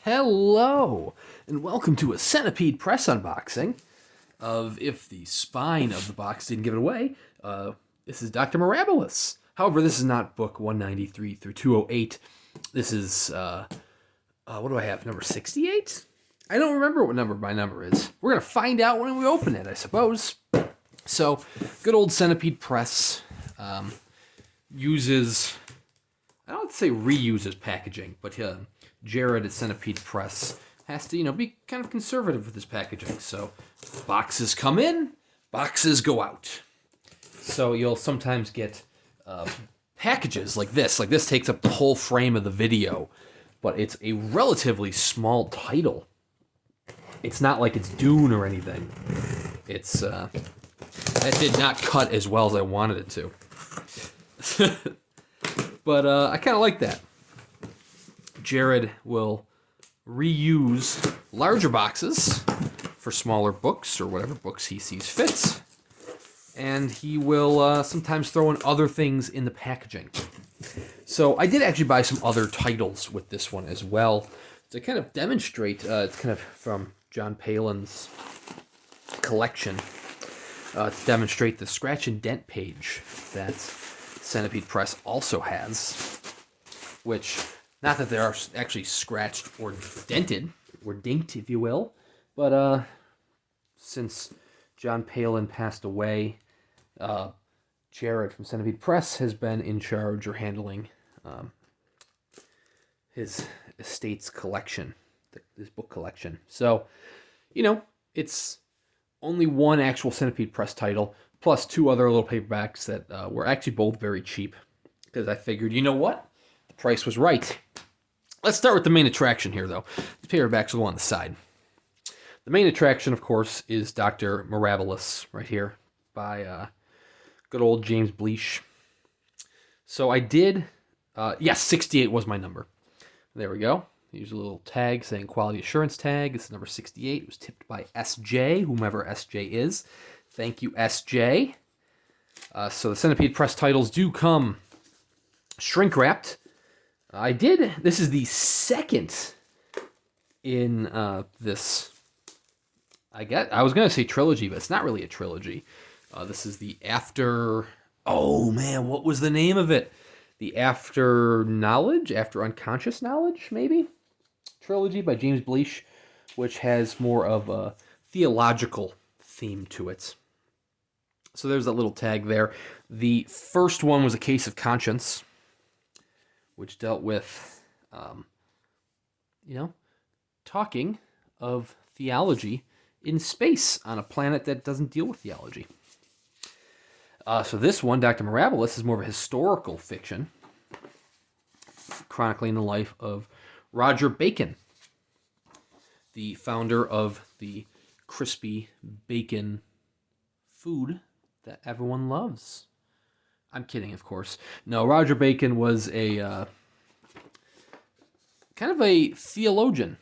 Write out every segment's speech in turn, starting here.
Hello, and welcome to a Centipede Press unboxing of If the Spine of the Box Didn't Give It Away. This is Doctor Mirabilis. However, this is not book 193 through 208. This is, what do I have, number 68? I don't remember what number my number is. We're going to find out when we open it, I suppose. So, good old Centipede Press uses, I don't say reuses packaging, but Jared at Centipede Press has to, be kind of conservative with his packaging. So boxes come in, boxes go out. So you'll sometimes get packages like this. Like this takes up the whole frame of the video, but it's a relatively small title. It's not like it's Dune or anything. It's, that did not cut as well as I wanted it to. But I kind of like that. Jared will reuse larger boxes for smaller books or whatever books he sees fit. And he will sometimes throw in other things in the packaging. So I did actually buy some other titles with this one as well to kind of demonstrate. It's kind of from John Pelan's collection to demonstrate the scratch and dent page that Centipede Press also has, which... not that they are actually scratched or dented, or dinked, if you will, but since John Pelan passed away, Jared from Centipede Press has been in charge or handling his estate's collection, his book collection. So, it's only one actual Centipede Press title, plus two other little paperbacks that were actually both very cheap, because I figured, you know what? The price was right. Let's start with the main attraction here, though. The paperbacks will go on the side. The main attraction, of course, is Doctor Mirabilis, right here, by good old James Blish. So I did, yes, 68 was my number. There we go. Here's a little tag saying quality assurance tag. This is number 68. It was tipped by SJ, whomever SJ is. Thank you, SJ. So the Centipede Press titles do come shrink-wrapped. This is the second in this, I was going to say trilogy, but it's not really a trilogy. This is the After, oh man, what was the name of it? The After Knowledge, After Unconscious Knowledge, maybe? Trilogy by James Blish, which has more of a theological theme to it. So there's that little tag there. The first one was A Case of Conscience, which dealt with, talking of theology in space on a planet that doesn't deal with theology. So this one, Doctor Mirabilis, is more of a historical fiction, chronicling the life of Roger Bacon, the founder of the crispy bacon food that everyone loves. I'm kidding, of course. No, Roger Bacon was a kind of a theologian,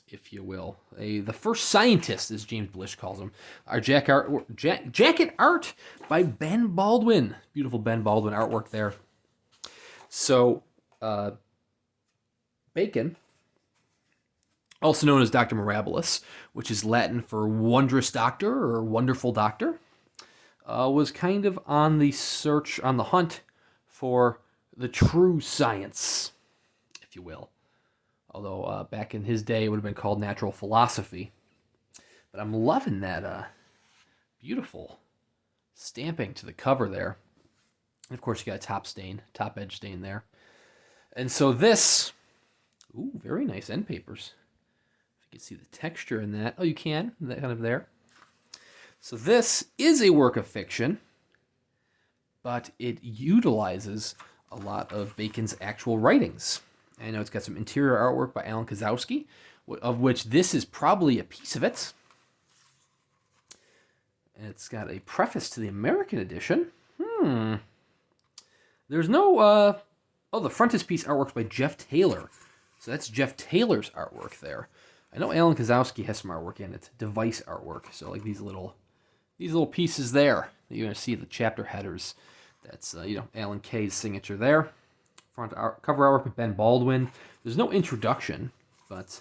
if you will. The first scientist, as James Blish calls him. Our jacket art by Ben Baldwin. Beautiful Ben Baldwin artwork there. So, Bacon, also known as Doctor Mirabilis, which is Latin for wondrous doctor or wonderful doctor, was kind of on the hunt for the true science, if you will. Although back in his day, it would have been called natural philosophy. But I'm loving that beautiful stamping to the cover there. And of course, you got a top edge stain there. And so this, ooh, very nice end papers. If you can see the texture in that. Oh, you can, that kind of there. So this is a work of fiction, but it utilizes a lot of Bacon's actual writings. I know it's got some interior artwork by Alan Koszowski, of which this is probably a piece of it. And it's got a preface to the American edition. There's no, the frontispiece artwork's by Geoff Taylor. So that's Geoff Taylor's artwork there. I know Alan Koszowski has some artwork in it, device artwork. So like these little pieces there that you're going to see the chapter headers. That's, Alan Kay's signature there. Cover artwork by Ben Baldwin. There's no introduction, but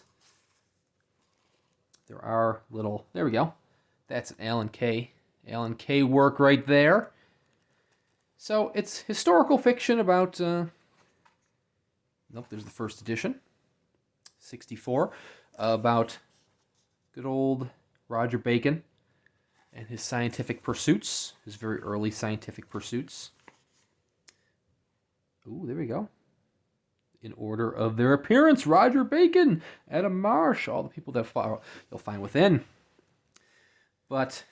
there are little, there we go. That's an Alan Kay work right there. So it's historical fiction about, nope, there's the first edition, 64, about good old Roger Bacon and his scientific pursuits, his very early scientific pursuits. Ooh, there we go. In order of their appearance, Roger Bacon, Adam Marsh, all the people that you'll find within. But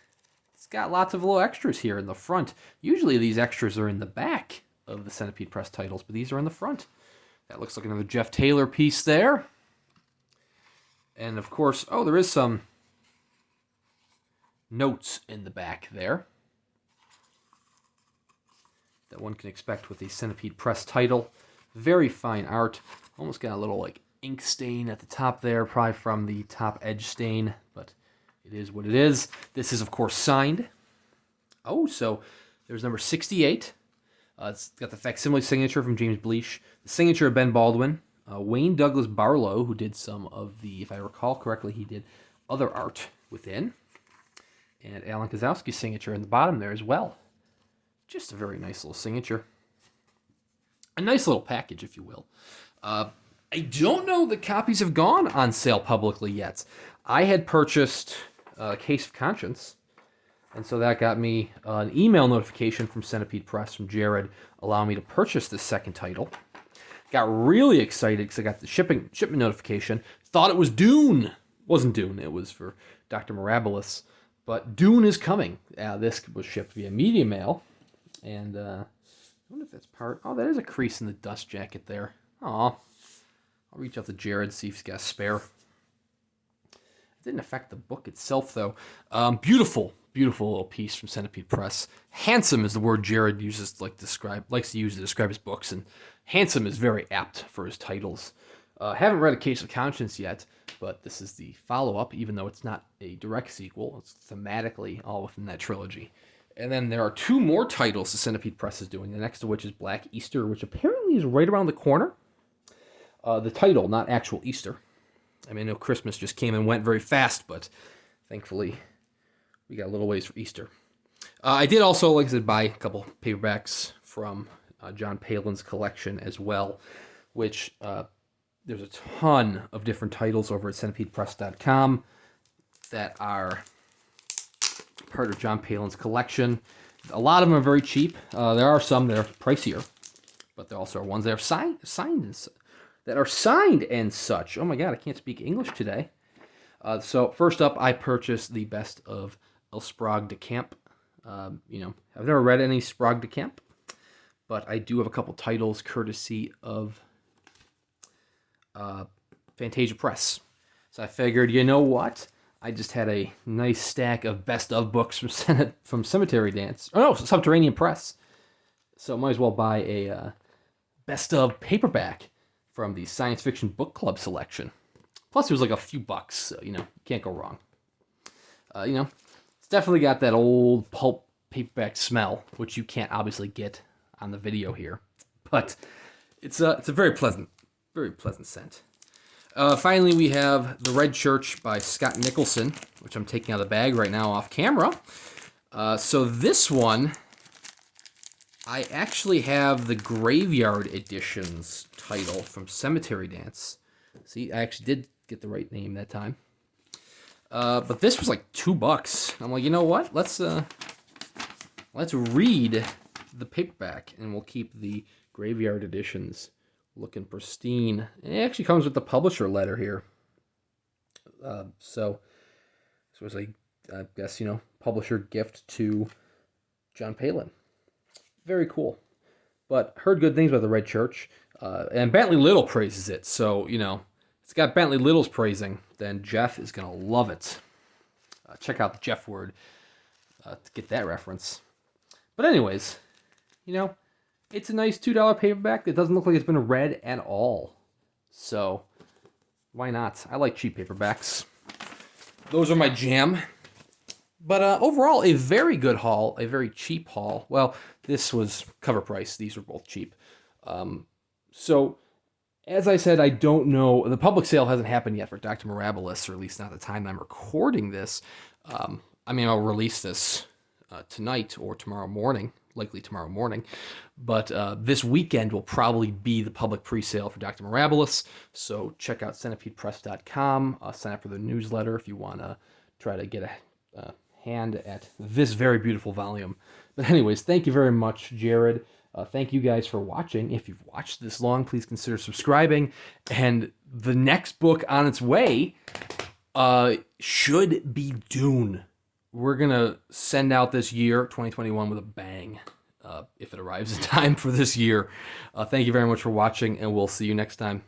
it's got lots of little extras here in the front. Usually these extras are in the back of the Centipede Press titles, but these are in the front. That looks like another Geoff Taylor piece there. And of course, oh, there is some notes in the back there that one can expect with a Centipede Press title. Very fine art. Almost got a little like ink stain at the top there, probably from the top edge stain, but it is what it is. This is, of course, signed. Oh, so there's number 68. It's got the facsimile signature from James Blish, the signature of Ben Baldwin, Wayne Douglas Barlowe, who did some of the, if I recall correctly, he did other art within, and Alan Koszowski's signature in the bottom there as well. Just a very nice little signature. A nice little package, if you will. I don't know that copies have gone on sale publicly yet. I had purchased a Case of Conscience, and so that got me an email notification from Centipede Press, from Jared, allowing me to purchase this second title. Got really excited because I got the shipment notification. Thought it was Dune. Wasn't Dune. It was for Doctor Mirabilis. But Dune is coming. This was shipped via Media Mail, and I wonder if that's part... Oh, that is a crease in the dust jacket there. Aw. I'll reach out to Jared, see if he's got a spare. It didn't affect the book itself, though. Beautiful little piece from Centipede Press. Handsome is the word Jared uses, likes to use to describe his books, and handsome is very apt for his titles. Haven't read A Case of Conscience yet, but this is the follow-up, even though it's not a direct sequel. It's thematically all within that trilogy. And then there are two more titles the Centipede Press is doing, the next of which is Black Easter, which apparently is right around the corner. The title, not actual Easter. I mean, I know Christmas just came and went very fast, but thankfully we got a little ways for Easter. I did also, like I said, buy a couple paperbacks from John Pelan's collection as well, which there's a ton of different titles over at centipedepress.com that are part of John Pelan's collection. A lot of them are very cheap. There are some that are pricier, but there also are ones that are signed and such. Oh my god, I can't speak English today. So first up, I purchased the Best of Sprague de Camp. I've never read any Sprague de Camp, but I do have a couple titles courtesy of Fantasia Press. So I figured, you know what? I just had a nice stack of best of books from Subterranean Press. So I might as well buy a best of paperback from the Science Fiction Book Club selection. Plus, it was like a few bucks, so, you can't go wrong. It's definitely got that old pulp paperback smell, which you can't obviously get on the video here. But it's a very pleasant scent. Finally, we have The Red Church by Scott Nicholson, which I'm taking out of the bag right now off camera. So this one, I actually have the Graveyard Editions title from Cemetery Dance. See, I actually did get the right name that time. But this was like $2. I'm like, you know what? Let's read the paperback, and we'll keep the Graveyard Editions looking pristine. It actually comes with the publisher letter here. So this was I guess, publisher gift to John Pelan. Very cool. But heard good things about The Red Church. And Bentley Little praises it. So, it's got Bentley Little's praising, then Geoff is going to love it. Check out the Geoff word to get that reference. But anyways, it's a nice $2 paperback that doesn't look like it's been read at all. So, why not? I like cheap paperbacks. Those are my jam. But overall, a very good haul, a very cheap haul. Well, this was cover price. These were both cheap. So, as I said, I don't know. The public sale hasn't happened yet for Doctor Mirabilis, or at least not the time I'm recording this. I'll release this tonight or tomorrow morning, likely tomorrow morning. But this weekend will probably be the public pre-sale for Doctor Mirabilis. So check out centipedepress.com. Sign up for the newsletter if you want to try to get a hand at this very beautiful volume. But anyways, thank you very much, Jared. Thank you guys for watching. If you've watched this long, please consider subscribing. And the next book on its way should be Dune. We're going to send out this year, 2021, with a bang, if it arrives in time for this year. Thank you very much for watching, and we'll see you next time.